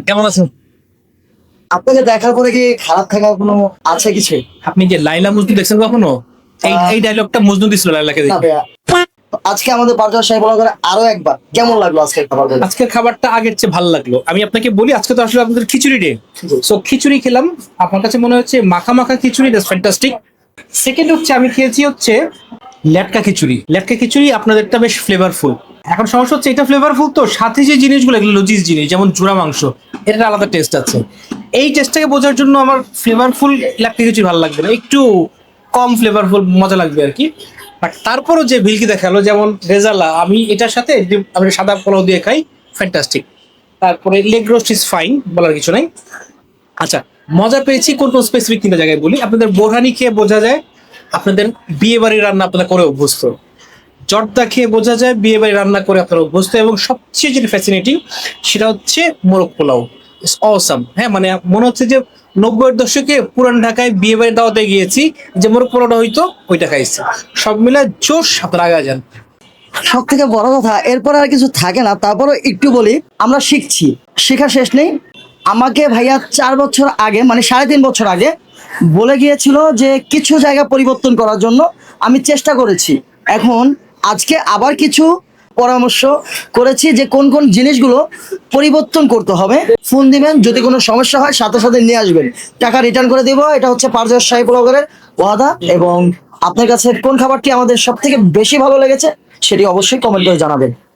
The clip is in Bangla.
কেমন আছেন? আপনাকে দেখার পরে কি খারাপ থাকার কোনো আছে কিছু? আপনি যে লাইলা মজনু দেখছেন কখনো? এই ডায়লগটা মজনু দিছিল লাইলাকে না দেখে। ভাইয়া। আজকে আমাদের পারভেজ সাহেব বলা করে আরো একবার কেমন লাগলো আজকের খাবার? আজকের খাবারটা আগের চেয়ে ভালো লাগলো। আমি আপনাকে বলি, আজকে তো আসলে আপনাদের খিচুড়ি ডে। সো খিচুড়ি খেলাম, আপনার কাছে মনে হচ্ছে মাখা মাখা খিচুড়ি, দ্যাটস ফ্যান্টাস্টিক। সেকেন্ড হচ্ছে আমি খেয়েছি হচ্ছে লেটকা খিচুড়ি। লেটকা খিচুড়ি আপনাদেরটা বেশ ফ্লেভারফুল। এখন সমস্যা হচ্ছে এটা ফ্লেভারফুল, তো সাথে যে জিনিসগুলো এগুলো লজিজ জিনিস, যেমন জোড়া মাংস, এটা আলাদা টেস্ট আছে। এই টেস্টটাকে বোঝার জন্য আমার ফ্লেভারফুল লেটকা খিচুড়ি ভালো লাগবে না, একটু কম ফ্লেভারফুল মজা লাগবে আর কি। বাট তারপরও যে ভিলকি দেখালো, যেমন রেজালা, আমি এটার সাথে আমি সাদা পোলাও দিয়ে খাই, ফ্যান্টাস্টিক। তারপরে লেগ রোস্ট ইজ ফাইন, বলার কিছু নাই। আচ্ছা, মজা পেয়েছি কোন কোন স্পেসিফিক তিনটা জায়গায় বলি। আপনাদের বোরহানি খেয়ে বোঝা যায় আপনাদের বিয়ে বাড়ির রান্না আপনারা করে অভ্যস্ত। জর্দা খেয়ে বোঝা যায় বিয়ে বাড়ি রান্না করে আপনারা অভ্যস্ত। এবং সবচেয়ে যেটা ফ্যাসিনেটিং সেটা হচ্ছে মোরগ পোলাও। It's awesome. হ্যাঁ, মানে মনে হচ্ছে যে 90-এর দশকে পুরান ঢাকায় বিয়ে বাড়ির দাওয়াতে গিয়েছি, যে মোরগ পোলাওটা হইতো ওইটা খাইছি। সব মিলে জোশ, আপনারা আগে যান। সব থেকে বড় কথা এরপর আর কিছু থাকে না, তারপরও একটু বলি, আমরা শিখছি, শেখা শেষ নেই। আমাকে ভাইয়া 4 বছর আগে, মানে 3.5 বছর আগে বলে গিয়েছিল যে কিছু জায়গা পরিবর্তন করার জন্য। আমি চেষ্টা করেছি। এখন আজকে আবার কিছু পরামর্শ করেছি যে কোন কোন জিনিসগুলো পরিবর্তন করতে হবে। ফোন দিবেন, যদি কোনো সমস্যা হয় সাথে সাথে নিয়ে আসবেন, টাকা রিটার্ন করে দিব। এটা হচ্ছে পারভেজ সাহেব ব্লগারের ওয়াদা। এবং আপনার কাছে কোন খাবারটি আমাদের সব থেকে বেশি ভালো লেগেছে সেটি অবশ্যই কমেন্ট করে জানাবেন।